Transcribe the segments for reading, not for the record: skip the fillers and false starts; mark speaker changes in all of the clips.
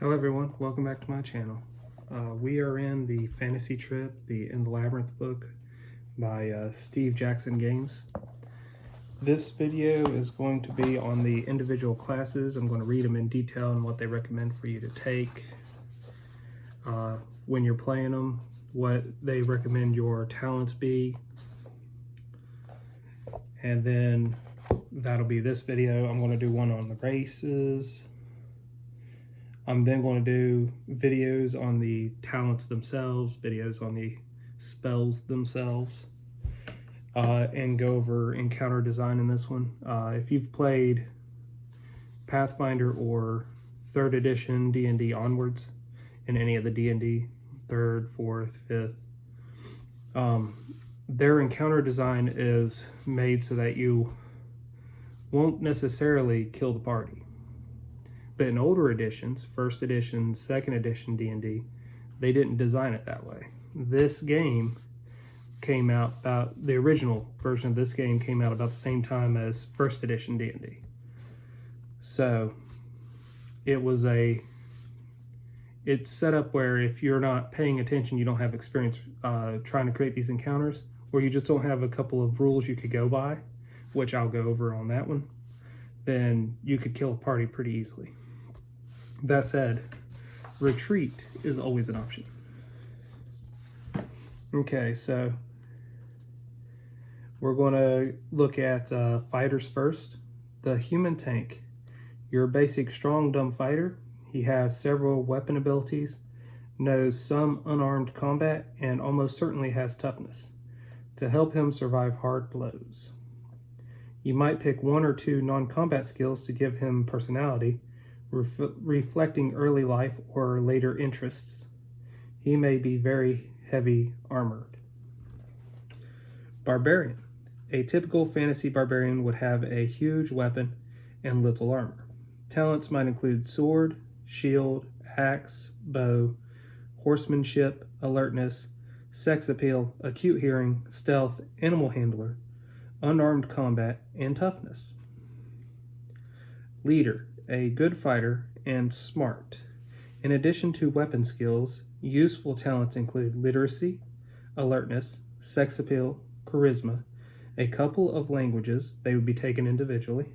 Speaker 1: Hello everyone, welcome back to my channel. We are in the Fantasy Trip, the In the Labyrinth book by Steve Jackson Games. This video is going to be on the individual classes. I'm going to read them in detail and what they recommend for you to take when you're playing them, what they recommend your talents be, and then that'll be this video. I'm going to do one on the races. I'm then going to do videos on the talents themselves, videos on the spells themselves, and go over encounter design in this one. If you've played Pathfinder or 3rd edition D&D onwards, in any of the D&D, 3rd, 4th, 5th, their encounter design is made so that you won't necessarily kill the party. But in older editions, 1st edition, 2nd edition D&D, they didn't design it that way. This game came out about, the original version of this game came out about the same time as 1st edition D&D. So it's set up where if you're not paying attention, you don't have experience trying to create these encounters, or you just don't have a couple of rules you could go by, which I'll go over on that one, then you could kill a party pretty easily. That said, retreat is always an option. Okay, so we're going to look at fighters first. The human tank. Your basic strong, dumb fighter. He has several weapon abilities, knows some unarmed combat, and almost certainly has toughness to help him survive hard blows. You might pick 1 or 2 non-combat skills to give him personality, reflecting early life or later interests. He may be very heavy armored. Barbarian. A typical fantasy barbarian would have a huge weapon and little armor. Talents might include sword, shield, axe, bow, horsemanship, alertness, sex appeal, acute hearing, stealth, animal handler, unarmed combat, and toughness. Leader, a good fighter and smart. In addition to weapon skills, useful talents include literacy, alertness, sex appeal, charisma, a couple of languages, they would be taken individually,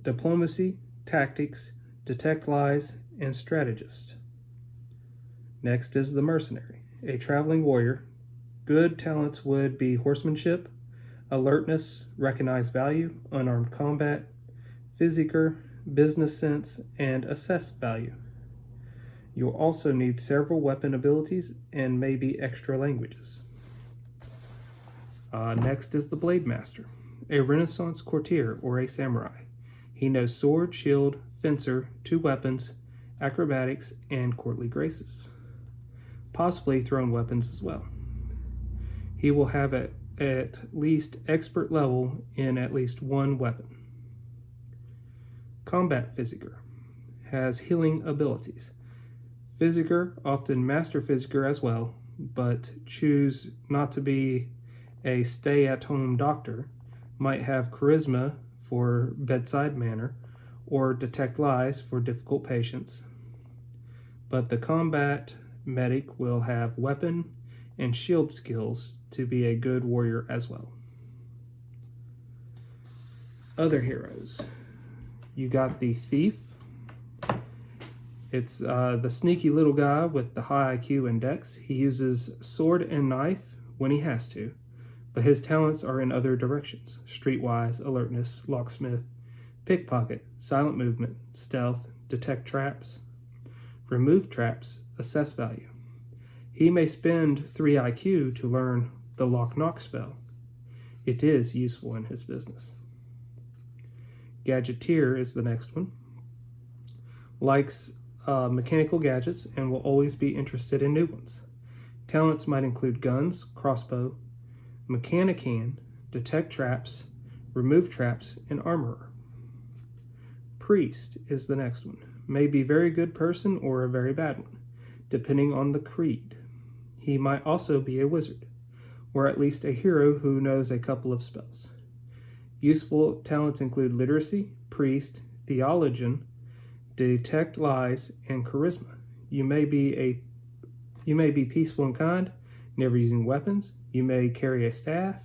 Speaker 1: diplomacy, tactics, detect lies, and strategist. Next is the mercenary, a traveling warrior. Good talents would be horsemanship, alertness, recognize value, unarmed combat, physiker, business sense, and assess value. You'll also need several weapon abilities and maybe extra languages. Next is the Blade Master, a Renaissance courtier or a samurai. He knows sword, shield, fencer, 2 weapons, acrobatics, and courtly graces. Possibly thrown weapons as well. He will have at least expert level in at least 1 weapon. Combat Physiker has healing abilities. Physiker, often Master Physiker as well, but choose not to be a stay-at-home doctor, might have charisma for bedside manner or detect lies for difficult patients. But the combat medic will have weapon and shield skills to be a good warrior as well. Other heroes. You got the Thief. It's the sneaky little guy with the high IQ and dex. He uses sword and knife when he has to, but his talents are in other directions: streetwise, alertness, locksmith, pickpocket, silent movement, stealth, detect traps, remove traps, assess value. He may spend 3 IQ to learn the lock-knock spell. It is useful in his business. Gadgeteer is the next one. Likes mechanical gadgets and will always be interested in new ones. Talents might include guns, crossbow, mechanican, detect traps, remove traps, and armorer. Priest is the next one. May be a very good person or a very bad one, depending on the creed. He might also be a wizard, or at least a hero who knows a couple of spells. Useful talents include literacy, priest, theologian, detect lies, and charisma. You may be peaceful and kind, never using weapons. You may carry a staff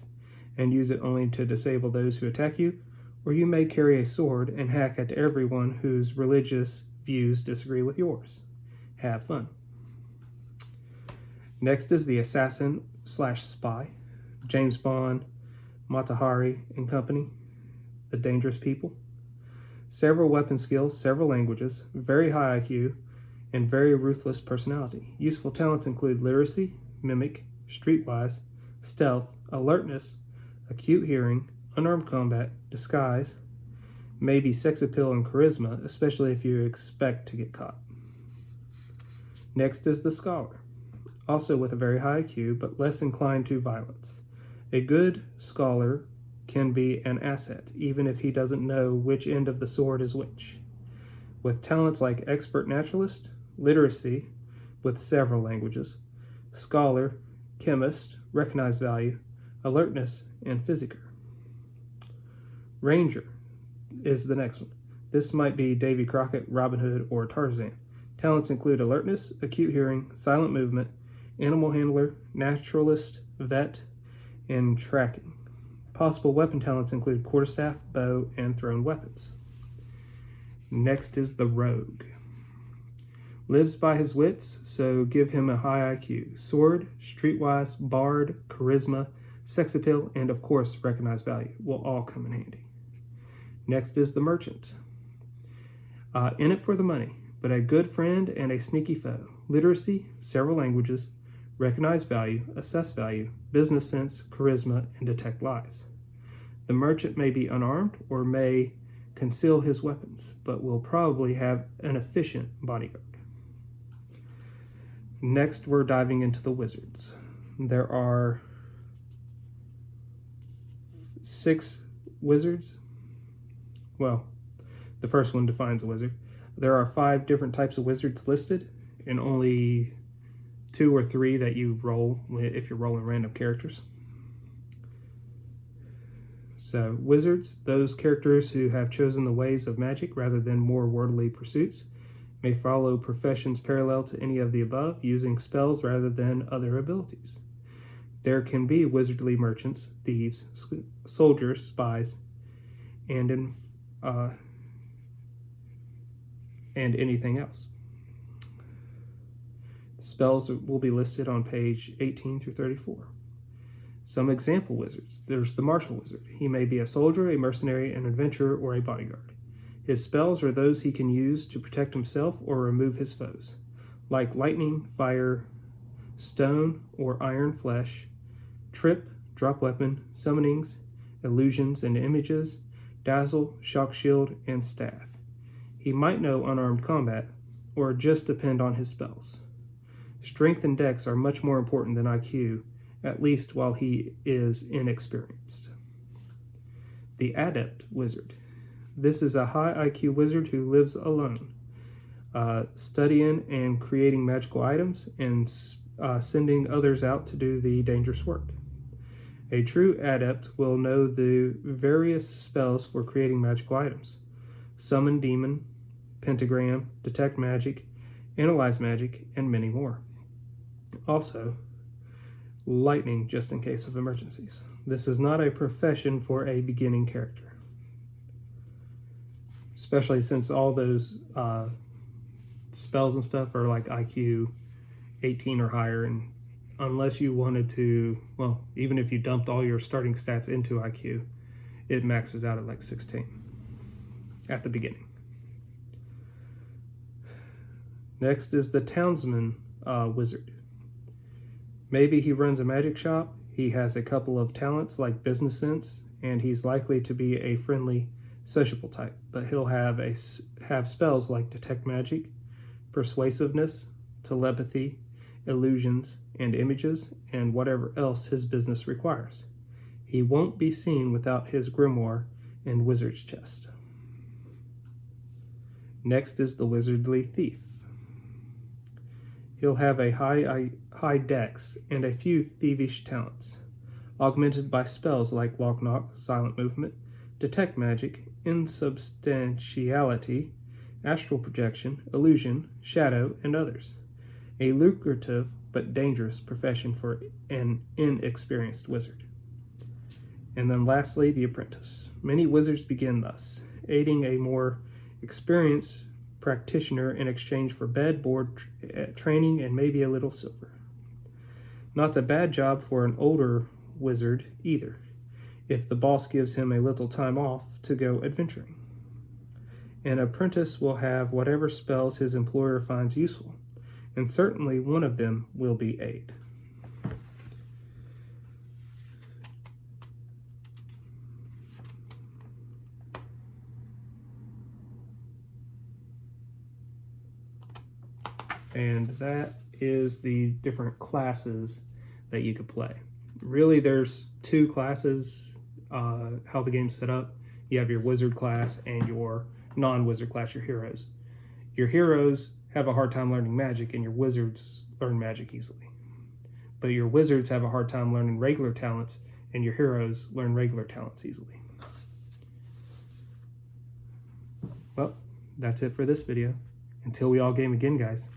Speaker 1: and use it only to disable those who attack you, or you may carry a sword and hack at everyone whose religious views disagree with yours. Have fun. Next is the assassin/spy. James Bond, Mata Hari and Company, The Dangerous People. Several weapon skills, several languages, very high IQ, and very ruthless personality. Useful talents include literacy, mimic, streetwise, stealth, alertness, acute hearing, unarmed combat, disguise, maybe sex appeal and charisma, especially if you expect to get caught. Next is the scholar, also with a very high IQ, but less inclined to violence. A good scholar can be an asset, even if he doesn't know which end of the sword is which. With talents like expert naturalist, literacy, with several languages, scholar, chemist, recognized value, alertness, and physicker. Ranger is the next one. This might be Davy Crockett, Robin Hood, or Tarzan. Talents include alertness, acute hearing, silent movement, animal handler, naturalist, vet, and tracking. Possible weapon talents include quarterstaff, bow, and thrown weapons. Next is the rogue. Lives by his wits, so give him a high IQ. Sword, streetwise, bard, charisma, sex appeal, and of course, recognized value will all come in handy. Next is the merchant. In it for the money, but a good friend and a sneaky foe. Literacy, several languages, recognize value, assess value, business sense, charisma, and detect lies. The merchant may be unarmed or may conceal his weapons, but will probably have an efficient bodyguard. Next, we're diving into the wizards. There are 6 wizards. Well, the first one defines a wizard. There are 5 different types of wizards listed, and only 2 or 3 that you roll if you're rolling random characters. So, wizards, those characters who have chosen the ways of magic rather than more worldly pursuits, may follow professions parallel to any of the above, using spells rather than other abilities. There can be wizardly merchants, thieves, soldiers, spies, and anything else. Spells will be listed on page 18 through 34. Some example wizards. There's the martial wizard. He may be a soldier, a mercenary, an adventurer, or a bodyguard. His spells are those he can use to protect himself or remove his foes, like lightning, fire, stone or iron flesh, trip, drop weapon, summonings, illusions and images, dazzle, shock shield, and staff. He might know unarmed combat, or just depend on his spells. Strength and dex are much more important than IQ, at least while he is inexperienced. The adept wizard. This is a high IQ wizard who lives alone, studying and creating magical items and sending others out to do the dangerous work. A true adept will know the various spells for creating magical items: summon demon, pentagram, detect magic, analyze magic, and many more. Also, lightning just in case of emergencies. This is not a profession for a beginning character, especially since all those spells and stuff are like IQ 18 or higher, and unless you wanted to, well, even if you dumped all your starting stats into IQ, it maxes out at like 16 at the beginning. Next is the townsman wizard. Maybe he runs a magic shop, he has a couple of talents like business sense, and he's likely to be a friendly, sociable type, but he'll have spells like detect magic, persuasiveness, telepathy, illusions, and images, and whatever else his business requires. He won't be seen without his grimoire and wizard's chest. Next is the wizardly thief. He'll have a high dex and a few thievish talents, augmented by spells like lock knock, silent movement, detect magic, insubstantiality, astral projection, illusion, shadow, and others. A lucrative but dangerous profession for an inexperienced wizard. And then lastly, the apprentice. Many wizards begin thus, aiding a more experienced practitioner in exchange for bed, board, training, and maybe a little silver. Not a bad job for an older wizard either, if the boss gives him a little time off to go adventuring. An apprentice will have whatever spells his employer finds useful, and certainly one of them will be aid. And that is the different classes that you could play. Really, there's two classes, how the game's set up. You have your wizard class and your non-wizard class, your heroes. Your heroes have a hard time learning magic, and your wizards learn magic easily. But your wizards have a hard time learning regular talents, and your heroes learn regular talents easily. Well, that's it for this video. Until we all game again, guys.